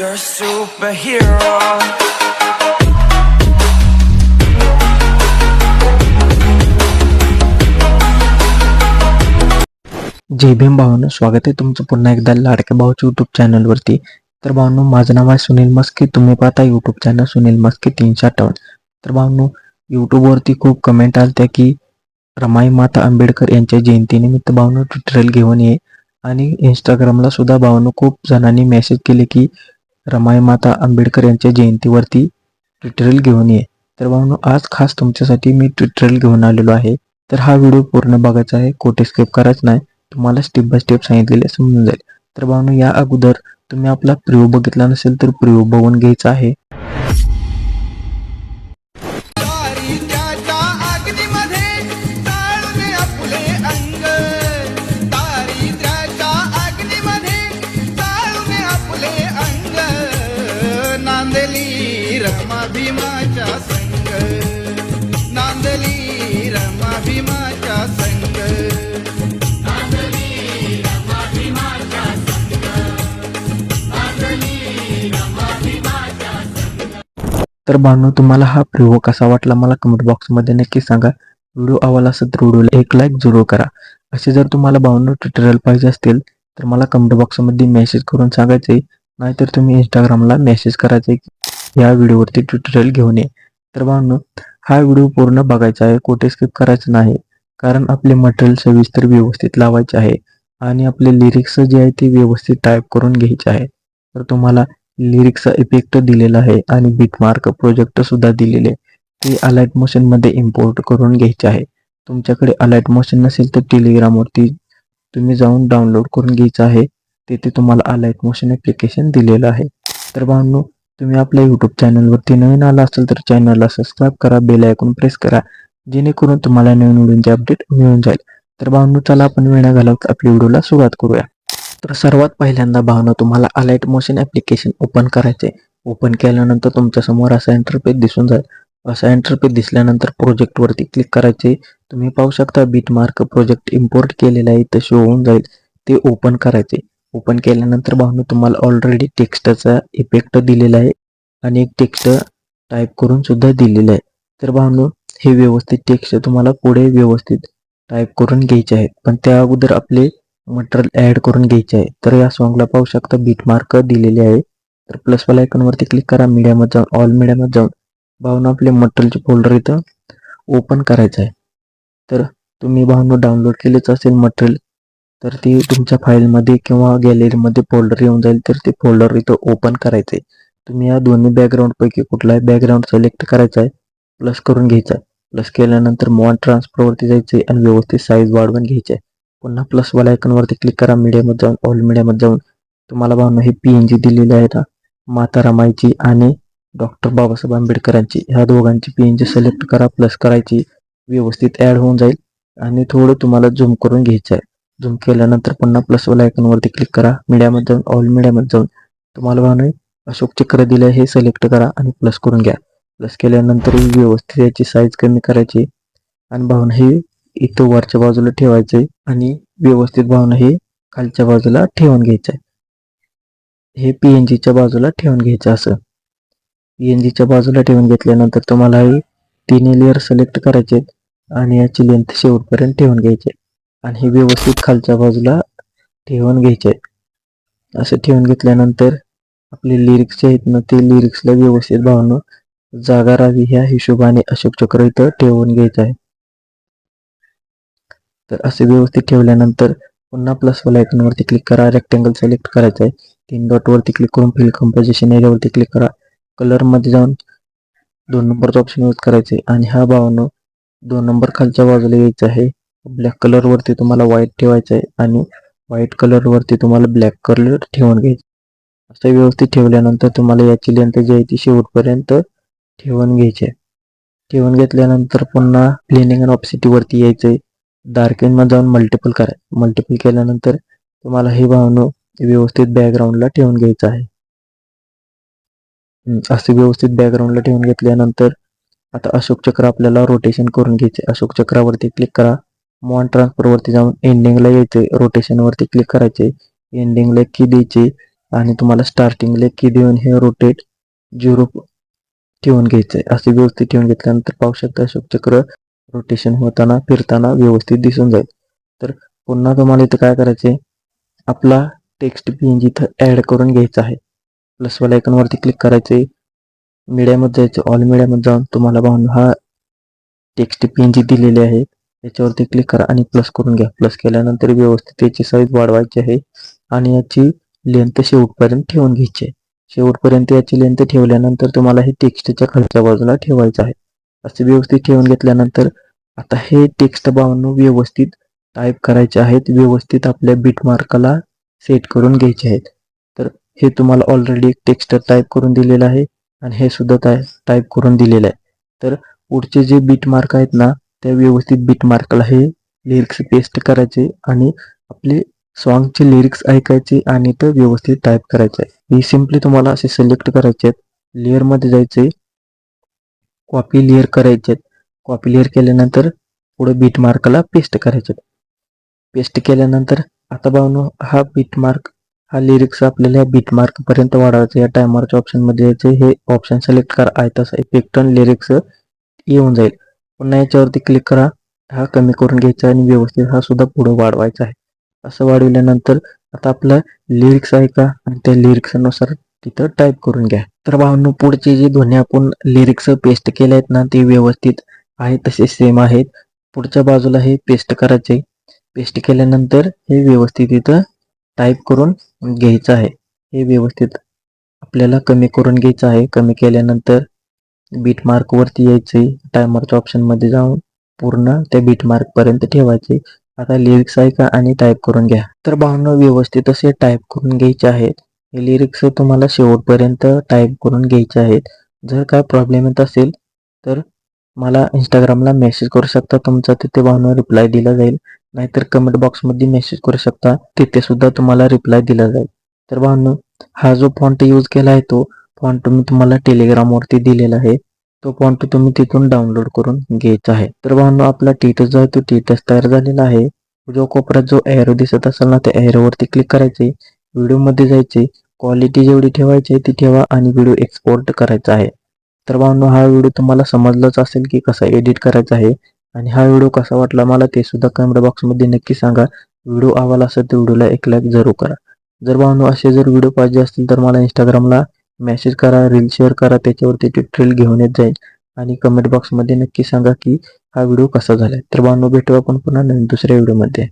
You're a superhero. जय भीम भावांनो, स्वागत आहे तुमचं पुन्हा एकदा लाडक्या भाऊच्या यूट्यूब चॅनलवरती. तर भावांनो, माझं नाव आहे सुनील मस्के. तुम्ही पाहता यूट्यूब चॅनल सुनील मस्के 358. तर भावांनो, यूट्यूबवरती खूप कमेंट आल्या की रमाई माता आंबेडकर यांच्या जयंतीनिमित्त भावांनो ट्युटोरियल घेऊन ये. आणि इंस्टाग्रामला सुद्धा भावांनो खूप जणांनी मेसेज केले की रमाई माता आंबेडकर यांच्या जयंतीवरती ट्युटोरियल घेऊन ये. तर भावांनो, आज खास तुमच्यासाठी मी ट्युटोरियल घेऊन आलेलो आहे. तर हा व्हिडिओ पूर्ण बघायचा आहे, कुठे स्किप करायचं नाही. तुम्हाला स्टेप बाय स्टेप सांगितलेले समजून जाईल. तर भावांनो, या अगोदर तुम्ही आपला प्रिव्ह्यू बघितला नसेल तर प्रिव्ह्यू बघून घ्यायचा आहे. रमा भीमाच्या संग नांदली रमा भीमाच्या संग नांदली रमा भीमाच्या संग नांदली रमा भीमाच्या संग. तर भावांनो, तुम्हाला हा प्रिव्ह्यू कसा वाटला मला कमेंट बॉक्समध्ये नक्की सांगा. व्हिडिओ आवडला असेल तर व्हिडिओला एक लाईक जरूर करा. असे जर तुम्हाला भावांनो ट्युटोरियल पाहिजे असतील तर मला कमेंट बॉक्समध्ये मेसेज करून सांगायचे, नाहीतर तुम्ही इंस्टाग्रामला मेसेज करायचे या व्हिडिओवरती ट्युटोरियल घेऊन ये. तर भावांनो, हा व्हिडिओ पूर्ण बघायचा आहे, कुठे स्किप करायचं नाही. कारण आपले मटेरियल सविस्तर व्यवस्थित लावायचे आहे आणि आपले लिरिक्स जे आहे ते व्यवस्थित टाईप करून घ्यायचे आहे. तर तुम्हाला लिरिक्सचा इफेक्ट दिलेला आहे आणि बीटमार्क प्रोजेक्ट सुद्धा दिलेले, ते अलाइट मोशन मध्ये इम्पोर्ट करून घ्यायचे आहे. तुमच्याकडे अलाइट मोशन नसेल तर टेलिग्रामवरती तुम्ही जाऊन डाउनलोड करून घ्यायचं आहे. तिथे तुम्हाला अलाइट मोशन ॲप्लिकेशन दिलेलं आहे. तर भावांनो, तुम्ही आपल्या यूट्यूब चॅनलवरती नवीन आला असेल तर चॅनलला सबस्क्राईब करा, बेल आयकॉन प्रेस करा, जेणेकरून तुम्हाला नवीन व्हिडिओचे अपडेट मिळून जाईल. तर भावांनो, चला आपण वेळ न घालवता आपल्या व्हिडिओला सुरुवात करूया. तर सर्वात पहिल्यांदा भावांनो, तुम्हाला अलाइट मोशन ॲप्लिकेशन ओपन करायचे. ओपन केल्यानंतर तुमच्या समोर असा इंटरफेस दिसून जाईल. असा इंटरफेस दिसल्यानंतर प्रोजेक्टवरती क्लिक करायचे. तुम्ही पाहू शकता बीटमार्क प्रोजेक्ट इम्पोर्ट केलेला आहे, इथं शो होऊन जाईल. ते ओपन करायचे. ओपन केल्यानंतर भावांनो, तुम्हाला ऑलरेडी टेक्स्टचा इफेक्ट दिलेला आहे आणि एक टेक्स्ट टाईप करून सुद्धा दिलेलं आहे. तर भावांनो, हे व्यवस्थित टेक्स्ट तुम्हाला पुढे व्यवस्थित टाईप करून घ्यायचे आहे. पण त्या अगोदर आपले मटेरियल ॲड करून घ्यायचे आहे. तर या सॉन्गला पाहू शकता बीटमार्क दिलेले आहे. तर प्लस वाला आयकॉनवरती क्लिक करा, मीडियामध्ये जाऊन ऑल मीडियामध्ये जाऊन भावांनो आपले मटेरियलचे फोल्डर इथं ओपन करायचं आहे. तर तुम्ही भावांनो डाउनलोड केलेच असेल मटेरियल तर ते तुमच्या फाईलमध्ये किंवा गॅलरीमध्ये फोल्डर येऊन जाईल. तर ते फोल्डर इथं ओपन करायचे. तुम्ही या दोन्ही बॅकग्राऊंडपैकी कुठलाही बॅकग्राऊंड सिलेक्ट करायचा आहे, प्लस करून घ्यायचा आहे. प्लस केल्यानंतर मोन ट्रान्सफरवरती जायचे आणि व्यवस्थित साईज वाढवून घ्यायची आहे. पुन्हा प्लसवाला आयकॉनवरती क्लिक करा, मीडियामध्ये जाऊन ऑल मीडियामध्ये जाऊन तुम्हाला भावांनो हे PNG दिलेले आहे ना, माता रमाईची आणि डॉक्टर बाबासाहेब आंबेडकरांची, ह्या दोघांची PNG सिलेक्ट करा, प्लस करायची, व्यवस्थित ॲड होऊन जाईल. आणि थोडं तुम्हाला झूम करून घ्यायचं आहे. झूम केल्यानंतर पुन्हा प्लसवाला आयकॉनवरती क्लिक करा, मीडियामध्ये जाऊन ऑल मीडियामध्ये जाऊन तुम्हाला भावांनो अशोक चक्र दिलं हे सिलेक्ट करा आणि प्लस करून घ्या. प्लस केल्यानंतर व्यवस्थित याची साईज कमी करायची आणि भावांनो हे इथं वरच्या बाजूला ठेवायचे आणि व्यवस्थित भावांनो हे खालच्या बाजूला ठेवून घ्यायचं आहे. हे PNGच्या बाजूला ठेवून घ्यायचं. असं PNGच्या बाजूला ठेवून घेतल्यानंतर तुम्हाला हे तिन्ही लेअर सिलेक्ट करायचे आणि याची लेंथ शेवटपर्यंत ठेवून घ्यायची आणि हे व्यवस्थित खालच्या बाजूला ठेवून घ्यायचे. असं ठेवून घेतल्यानंतर आपले लिरिक्स जे आहेत ना, ते लिरिक्सला व्यवस्थित भावांनो जागा राहावी ह्या हिशोबाने अशोक चक्र इथं ठेवून घ्यायचं आहे. तर असे व्यवस्थित ठेवल्यानंतर पुन्हा प्लसवाला आयकॉनवरती क्लिक करा, रेक्टेंगल सिलेक्ट करायचं आहे. 3 डॉटवरती क्लिक करून फिल कंपोजिशन एरियावरती क्लिक करा. कलरमध्ये जाऊन 2 नंबरचा ऑप्शन यूज करायचे आणि हा भावांनो 2 नंबर खालच्या बाजूला यायचा आहे. ब्लॅक कलरवरती तुम्हाला व्हाईट ठेवायचं आहे आणि व्हाईट कलरवरती तुम्हाला ब्लॅक कलर ठेवून घ्यायचं. असं व्यवस्थित ठेवल्यानंतर तुम्हाला याची लेंथ जी आहे ती शेवटपर्यंत ठेवून घ्यायची आहे. ठेवून घेतल्यानंतर पुन्हा ब्लेंडिंग आणि ऑप्सिटीवरती यायचं आहे. डार्कमध्ये जाऊन मल्टिपल करा. मल्टिपल केल्यानंतर तुम्हाला हे भावांनो व्यवस्थित बॅकग्राऊंडला ठेवून घ्यायचं आहे. असे व्यवस्थित बॅकग्राऊंडला ठेवून घेतल्यानंतर आता अशोक चक्र आपल्याला रोटेशन करून घ्यायचे. अशोक चक्रावरती क्लिक करा, मॉन ट्रान्सफरवरती जाऊन एंडिंगला यायचे, रोटेशनवरती क्लिक करायचे, एंडिंगला की द्यायचे आणि तुम्हाला स्टार्टिंगला की देऊन हे रोटेट 0 ठेवून घ्यायचं आहे. असे व्यवस्थित ठेवून घेतल्यानंतर पाहू शकता अशोकचक्र रोटेशन होताना फिरताना व्यवस्थित दिसून जाईल. तर पुन्हा तुम्हाला इथं काय करायचे, आपला टेक्स्ट PNG इथं ॲड करून घ्यायचा आहे. प्लसवाल्या आयकॉनवरती क्लिक करायचे, मीडियामध्ये जायचं, ऑल मीडियामध्ये जाऊन तुम्हाला भावना हा टेक्स्ट PNG दिलेले आहे याच्यावरती क्लिक करा आणि प्लस करून घ्या. प्लस केल्यानंतर व्यवस्थित त्याची साईज वाढवायची आहे आणि याची लेंथ शेवटपर्यंत ठेवून घ्यायची आहे. शेवटपर्यंत याची लेंथ ठेवल्यानंतर तुम्हाला हे टेक्स्टच्या खालच्या बाजूला ठेवायचं आहे. असे व्यवस्थित ठेवून घेतल्यानंतर आता हे टेक्स्ट भावांनो व्यवस्थित टाईप करायचे आहेत, व्यवस्थित आपल्या बीटमार्कला सेट करून घ्यायचे आहेत. तर हे तुम्हाला ऑलरेडी एक टेक्स्ट टाईप करून दिलेलं आहे आणि हे सुद्धा टाईप करून दिलेलं आहे. तर पुढचे जे बीटमार्क आहेत ना, त्या व्यवस्थित बीटमार्कला हे लिरिक्स पेस्ट करायचे आणि आपले सॉन्गचे लिरिक्स ऐकायचे आणि ते व्यवस्थित टाईप करायचे आहे. ही सिम्पली तुम्हाला असे सिलेक्ट करायचे आहेत, लेअरमध्ये जायचे, कॉपी लेअर करायचे आहेत. कॉपी लेअर केल्यानंतर पुढे बीटमार्कला पेस्ट करायचे. पेस्ट केल्यानंतर आता भावनो हा बीटमार्क, हा लिरिक्स आपल्याला बीटमार्क पर्यंत वाढवायचा. या टायमरच्या ऑप्शनमध्ये यायचे, हे ऑप्शन सिलेक्ट करा, आयताचा इफेक्ट आणि लिरिक्स येऊन जाईल. पुन्हा याच्यावरती क्लिक करा, हा कमी करून घ्यायचा आणि व्यवस्थित हा सुद्धा पुढे वाढवायचा आहे. असं वाढवल्यानंतर आता आपला लिरिक्स आहे का आणि त्या लिरिक्सनुसार तिथं टाईप करून घ्या. तर भावांनो पुढचे जे दोन्ही आपण लिरिक्स पेस्ट केले आहेत ना, ते व्यवस्थित आहेत तसे सेम आहेत. पुढच्या बाजूला हे पेस्ट करायचे. पेस्ट केल्यानंतर हे व्यवस्थित इथं टाईप करून घ्यायचं आहे. हे व्यवस्थित आपल्याला कमी करून घ्यायचं आहे. कमी केल्यानंतर बीटमार्क वरती यायचे, टायमरच्या ऑप्शनमध्ये जाऊन पूर्ण त्या बीटमार्क पर्यंत ठेवायचे. आता लिरिक्स ऐका आणि टाईप करून घ्या. तर भावना व्यवस्थित असे टाईप करून घ्यायचे आहेत. हे लिरिक्स तुम्हाला शेवटपर्यंत टाईप करून घ्यायचे आहेत. जर काय प्रॉब्लेम येत असेल तर मला इंस्टाग्रामला मेसेज करू शकता, तुमचा तिथे भावना रिप्लाय दिला जाईल. नाहीतर कमेंट बॉक्समध्ये मेसेज करू शकता, तिथे सुद्धा तुम्हाला रिप्लाय दिला जाईल. तर भावना हा जो फॉन्ट यूज केला आहे तो फॉन्ट मी तुम्हाला टेलिग्रामवरती दिलेला आहे. तो फॉन्ट तुम्ही तिथून डाउनलोड करून घ्यायचा आहे. तर भावना आपला टीटस जो आहे तो टीटस तयार झालेला आहे. जो कोपऱ्यात जो एरो दिसत असेल ना, त्या एरोवरती क्लिक करायचे, व्हिडिओमध्ये जायचे, क्वालिटी जेवढी ठेवायची ती ठेवा आणि व्हिडिओ एक्सपोर्ट करायचा आहे. तर भावना हा व्हिडिओ तुम्हाला समजलाच असेल की कसा एडिट करायचा आहे आणि हा व्हिडिओ कसा वाटला मला ते सुद्धा कमेंट बॉक्समध्ये नक्की सांगा. व्हिडिओ आवडला असेल तर व्हिडिओला एक लाईक जरूर करा. जर भावना असे जर व्हिडिओ पाहिजे असतील तर मला इंस्टाग्रामला मेसेज करा, रील शेअर करा, त्याच्यावरती ट्युटोरियल घेऊन येत जाईल आणि कमेंट बॉक्समध्ये नक्की सांगा की हा व्हिडिओ कसा झालाय. तर भावना भेटू आपण पुन्हा नवीन दुसऱ्या व्हिडिओमध्ये.